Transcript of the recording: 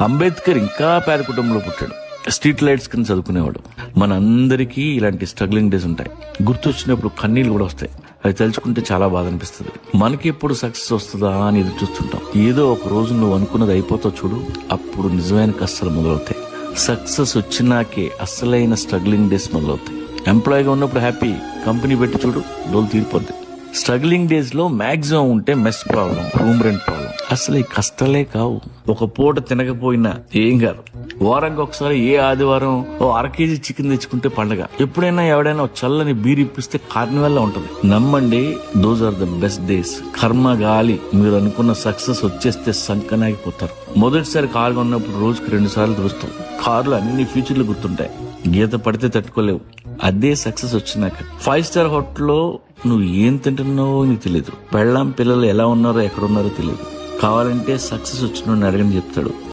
అంబేద్కర్ ఇంకా పేద కుటుంబంలో పుట్టాడు. స్ట్రీట్ లైట్స్ కింద చదువుకునేవాడు. మనందరికీ ఇలాంటి స్ట్రగ్లింగ్ డేస్ ఉంటాయి. గుర్తొచ్చినప్పుడు కన్నీళ్లు కూడా వస్తాయి. అది తలుచుకుంటే చాలా బాధ అనిపిస్తుంది. మనకి ఎప్పుడు సక్సెస్ వస్తుందా అని ఎదురు చూస్తుంటాం. ఏదో ఒక రోజు నువ్వు అనుకున్నది అయిపోతావు చూడు, అప్పుడు నిజమైన కష్టాలు మొదలవుతాయి. సక్సెస్ వచ్చినాకే అసలైన స్ట్రగ్లింగ్ డేస్ మొదలవుతాయి. ఎంప్లాయీగా ఉన్నప్పుడు హ్యాపీ, కంపెనీ పెట్టి చూడు డోలు తీరిపోద్ది. స్ట్రగ్లింగ్ డేస్ లో మాక్సిమం ఉంటే mess problem, room rent problem. అసలు ఈ కష్టాలే కావు. ఒక పూట తినకపోయినా ఏం కాదు. వారానికి ఒకసారి ఏ ఆదివారం ఓ 1/2 కేజీ చికెన్ తెచ్చుకుంటే పండగ. ఎప్పుడైనా ఎవడైనా చల్లని బీర్ ఇప్పిస్తే కార్నివల్ లా ఉంటది. నమ్మండి, those are the best days. కర్మ గాలి, మీరు అనుకున్న సక్సెస్ వచ్చేస్తే సంకనాగిపోతారు. మొదటిసారి కారు కొన్నప్పుడు రోజుకి 2 సార్లు తుడుస్తాం. కారులో అన్ని ఫ్యూచర్లు గుర్తుంటాయి. గీత పడితే తట్టుకోలేవు. అదే సక్సెస్ వచ్చినాక 5 స్టార్ హోటల్లో నువ్వు ఏం తింటున్నావో నీకు తెలియదు. పెళ్ళాం పిల్లలు ఎలా ఉన్నారో ఎక్కడ ఉన్నారో తెలియదు. కావాలంటే సక్సెస్ వచ్చిన అడగని చెప్తాడు.